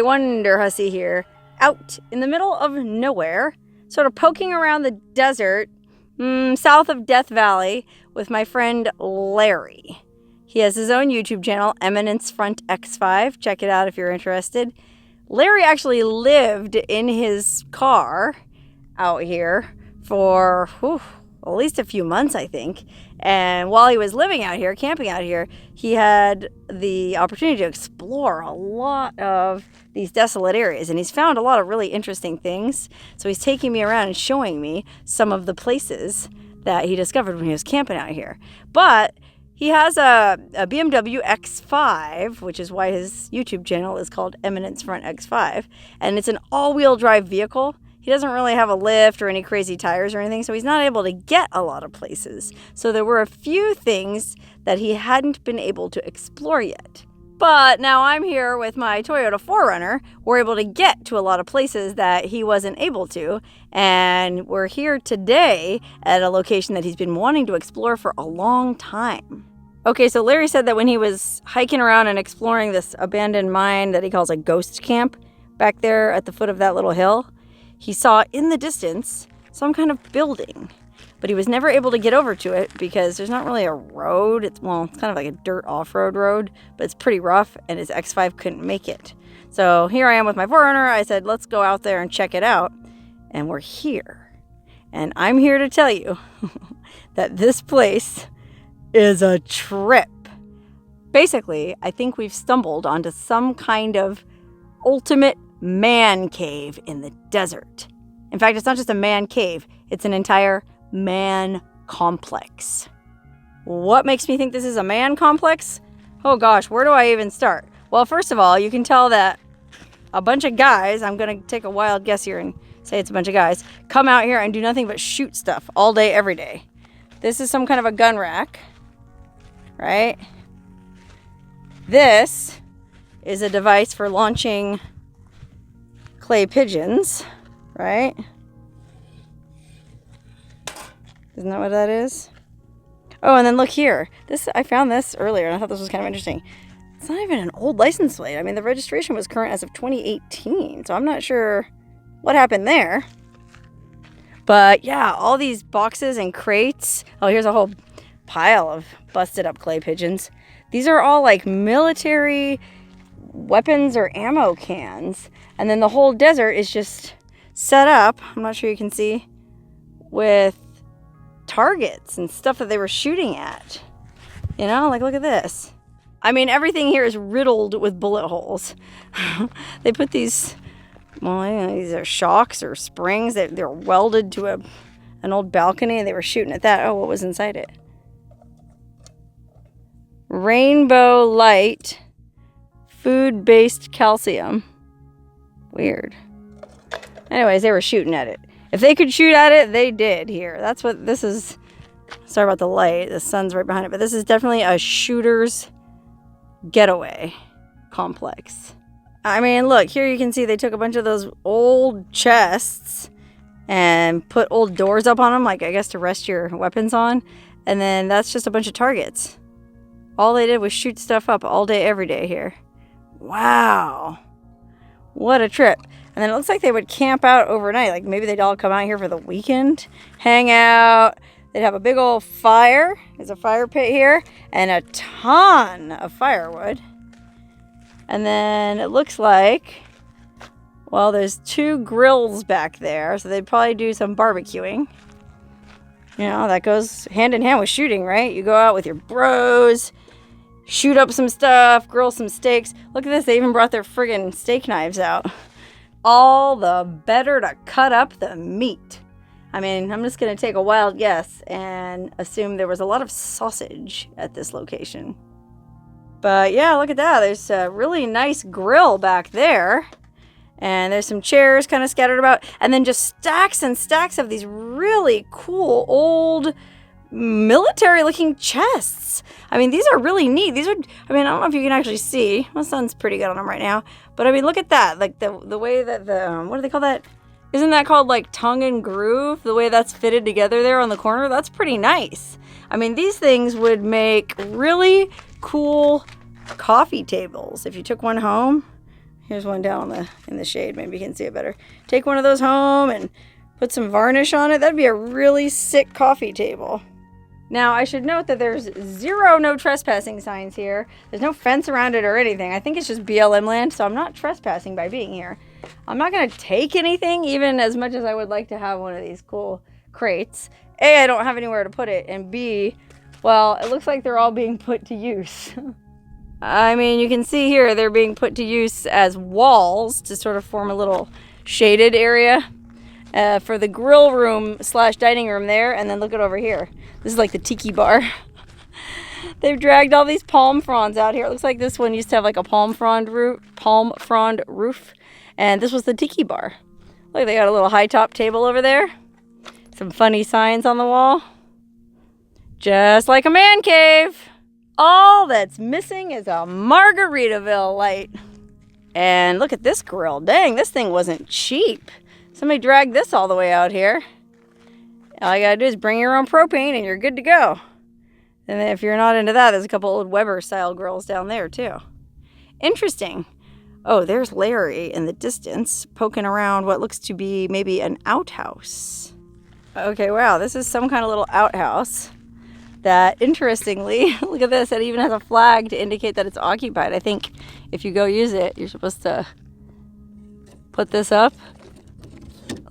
Wonderhussy here, out in the middle of nowhere, sort of poking around the desert, south of Death Valley, with my friend Larry. He has his own YouTube channel, Eminence Front X5. Check it out if you're interested. Larry actually lived in his car out here for at least a few months, I think. And while he was living out here, camping out here, he had the opportunity to explore a lot of these desolate areas. And he's found a lot of really interesting things. So he's taking me around and showing me some of the places that he discovered when he was camping out here. But he has a BMW X5, which is why his YouTube channel is called Eminence Front X5. And it's an all-wheel drive vehicle. He doesn't really have a lift or any crazy tires or anything, so he's not able to get a lot of places. So there were a few things that he hadn't been able to explore yet. But now I'm here with my Toyota 4Runner. We're able to get to a lot of places that he wasn't able to. And we're here today at a location that he's been wanting to explore for a long time. Okay, so Larry said that when he was hiking around and exploring this abandoned mine that he calls a ghost camp back there at the foot of that little hill, he saw in the distance some kind of building, but he was never able to get over to it because there's not really a road. It's kind of like a dirt off-road road, but it's pretty rough, and his X5 couldn't make it. So here I am with my 4Runner. I said, let's go out there and check it out, and we're here. And I'm here to tell you that this place is a trip. Basically, I think we've stumbled onto some kind of ultimate man cave in the desert. In fact, it's not just a man cave, it's an entire man complex. What makes me think this is a man complex? Oh gosh, where do I even start? Well, first of all, you can tell that a bunch of guys, I'm gonna take a wild guess here and say it's a bunch of guys, come out here and do nothing but shoot stuff all day, every day. This is some kind of a gun rack, right? This is a device for launching clay pigeons, right? Isn't that what that is? Oh, and then look here. I found this earlier, and I thought this was kind of interesting. It's not even an old license plate. I mean, the registration was current as of 2018, so I'm not sure what happened there. But yeah, all these boxes and crates. Oh, here's a whole pile of busted up clay pigeons. These are all like military weapons or ammo cans. And then the whole desert is just set up, I'm not sure you can see, with targets and stuff that they were shooting at. You know, like look at this. I mean, everything here is riddled with bullet holes. They put these, these are shocks or springs. They're welded to an old balcony, and they were shooting at that. Oh, what was inside it? Rainbow light, food-based calcium. Weird. Anyways, they were shooting at it. If they could shoot at it, they did here. That's what this is. Sorry about the light. The sun's right behind it. But this is definitely a shooter's getaway complex. I mean, look, here you can see they took a bunch of those old chests and put old doors up on them, like I guess to rest your weapons on. And then that's just a bunch of targets. All they did was shoot stuff up all day, every day here. Wow. What a trip. And then it looks like they would camp out overnight. Like maybe they'd all come out here for the weekend, hang out. They'd have a big old fire. There's a fire pit here and a ton of firewood. And then it looks like, well, there's 2 grills back there. So they'd probably do some barbecuing. You know, that goes hand in hand with shooting, right? You go out with your bros, shoot up some stuff, grill some steaks. Look at this. They even brought their friggin' steak knives out. All the better to cut up the meat. I mean, I'm just going to take a wild guess and assume there was a lot of sausage at this location. But yeah, look at that. There's a really nice grill back there. And there's some chairs kind of scattered about. And then just stacks and stacks of these really cool old military-looking chests. I mean, these are really neat. These are, I mean, I don't know if you can actually see. My sun's pretty good on them right now. But I mean, look at that. Like the way that what do they call that? Isn't that called like tongue and groove? The way that's fitted together there on the corner? That's pretty nice. I mean, these things would make really cool coffee tables if you took one home. Here's one down in the shade. Maybe you can see it better. Take one of those home and put some varnish on it. That'd be a really sick coffee table. Now, I should note that there's zero no trespassing signs here. There's no fence around it or anything. I think it's just BLM land, so I'm not trespassing by being here. I'm not going to take anything, even as much as I would like to have one of these cool crates. A, I don't have anywhere to put it, and B, well, it looks like they're all being put to use. I mean, you can see here they're being put to use as walls to sort of form a little shaded area for the grill room / dining room there. And then look at over here. This is like the Tiki Bar. They've dragged all these palm fronds out here. It looks like this one used to have like a palm frond roof. And this was the Tiki Bar. Look, they got a little high top table over there. Some funny signs on the wall. Just like a man cave. All that's missing is a Margaritaville light. And look at this grill. Dang, this thing wasn't cheap. Somebody dragged this all the way out here. All you gotta do is bring your own propane and you're good to go. And then if you're not into that, there's a couple old Weber style grills down there too. Interesting. Oh, there's Larry in the distance poking around what looks to be maybe an outhouse. Okay, wow, this is some kind of little outhouse that, interestingly, look at this, it even has a flag to indicate that it's occupied. I think if you go use it, you're supposed to put this up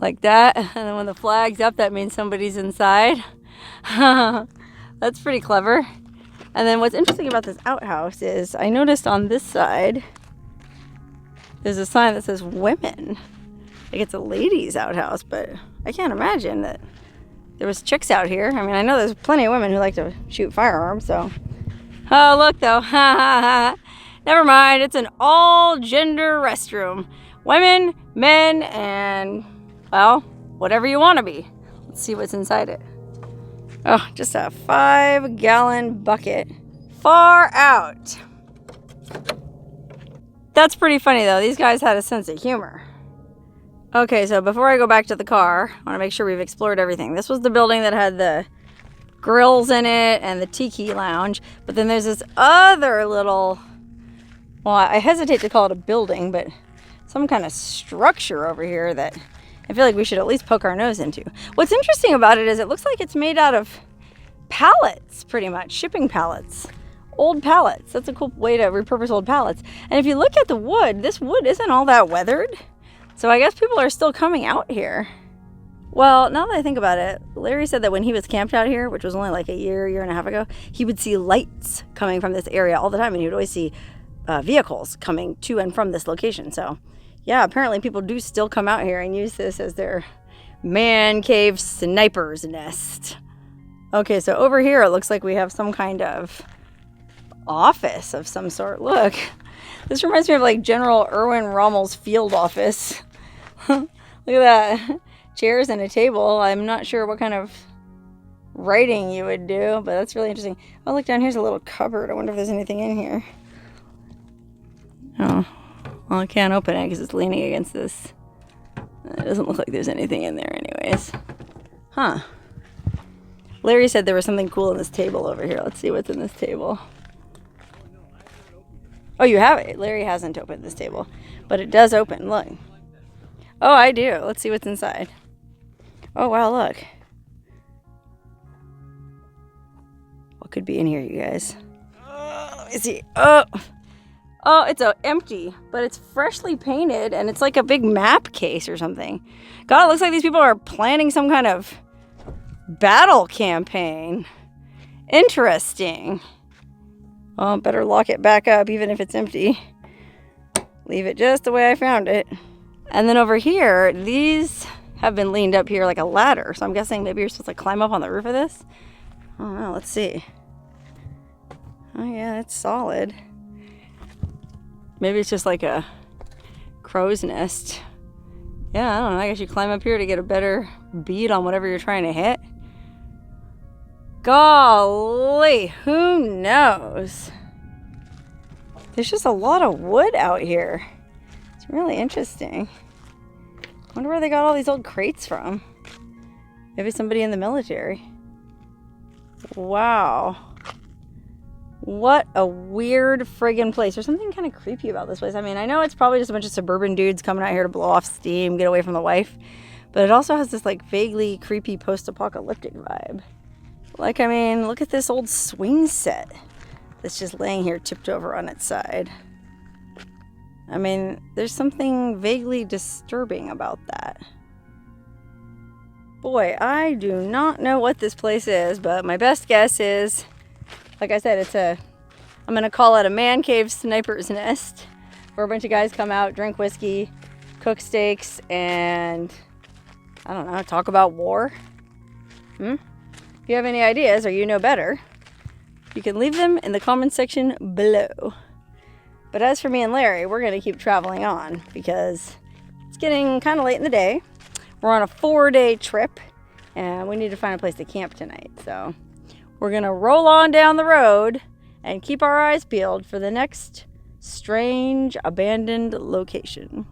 like that, and then when the flag's up, that means somebody's inside. That's pretty clever. And then what's interesting about this outhouse is I noticed on this side there's a sign that says women. Like it's a ladies' outhouse, but I can't imagine that there was chicks out here. I mean, I know there's plenty of women who like to shoot firearms, so. Oh, look though. Never mind, it's an all-gender restroom. Women, men, and, well, whatever you want to be. Let's see what's inside it. Oh, just a 5-gallon bucket. Far out. That's pretty funny though. These guys had a sense of humor. Okay, so before I go back to the car, I want to make sure we've explored everything. This was the building that had the grills in it and the tiki lounge. But then there's this other little, well, I hesitate to call it a building, but some kind of structure over here that I feel like we should at least poke our nose into. What's interesting about it is it looks like it's made out of pallets, pretty much, shipping pallets. Old pallets. That's a cool way to repurpose old pallets. And if you look at the wood, this wood isn't all that weathered. So I guess people are still coming out here. Well, now that I think about it, Larry said that when he was camped out here, which was only like a year and a half ago, he would see lights coming from this area all the time, and he would always see vehicles coming to and from this location. So yeah, apparently people do still come out here and use this as their man cave sniper's nest. Okay, so over here it looks like we have some kind of office of some sort. Look, this reminds me of like General Erwin Rommel's field office. Look at that. Chairs and a table. I'm not sure what kind of writing you would do, but that's really interesting. Oh, look, down here's a little cupboard. I wonder if there's anything in here. Oh, well, I can't open it because it's leaning against this. It doesn't look like there's anything in there anyways. Huh. Larry said there was something cool in this table over here. Let's see what's in this table. Oh, you have it. Larry hasn't opened this table, but it does open. Look. Oh, I do. Let's see what's inside. Oh, wow, look. What could be in here, you guys? Let me see. Oh, it's empty, but it's freshly painted, and it's like a big map case or something. God, it looks like these people are planning some kind of battle campaign. Interesting. Well, better lock it back up, even if it's empty. Leave it just the way I found it. And then over here, these have been leaned up here like a ladder. So I'm guessing maybe you're supposed to climb up on the roof of this. I don't know. Let's see. Oh, yeah, it's solid. Maybe it's just like a crow's nest. Yeah, I don't know. I guess you climb up here to get a better bead on whatever you're trying to hit. Golly, who knows? There's just a lot of wood out here. It's really interesting. Wonder where they got all these old crates from. Maybe somebody in the military. Wow. What a weird friggin' place. There's something kind of creepy about this place. I mean, I know it's probably just a bunch of suburban dudes coming out here to blow off steam, get away from the wife. But it also has this like vaguely creepy post-apocalyptic vibe. Like, I mean, look at this old swing set that's just laying here tipped over on its side. I mean, there's something vaguely disturbing about that. Boy, I do not know what this place is, but my best guess is, like I said, I'm going to call it a man cave sniper's nest, where a bunch of guys come out, drink whiskey, cook steaks, and, I don't know, talk about war. If you have any ideas or you know better, you can leave them in the comment section below. But as for me and Larry, we're going to keep traveling on because it's getting kind of late in the day. We're on a 4-day trip and we need to find a place to camp tonight. So we're going to roll on down the road and keep our eyes peeled for the next strange abandoned location.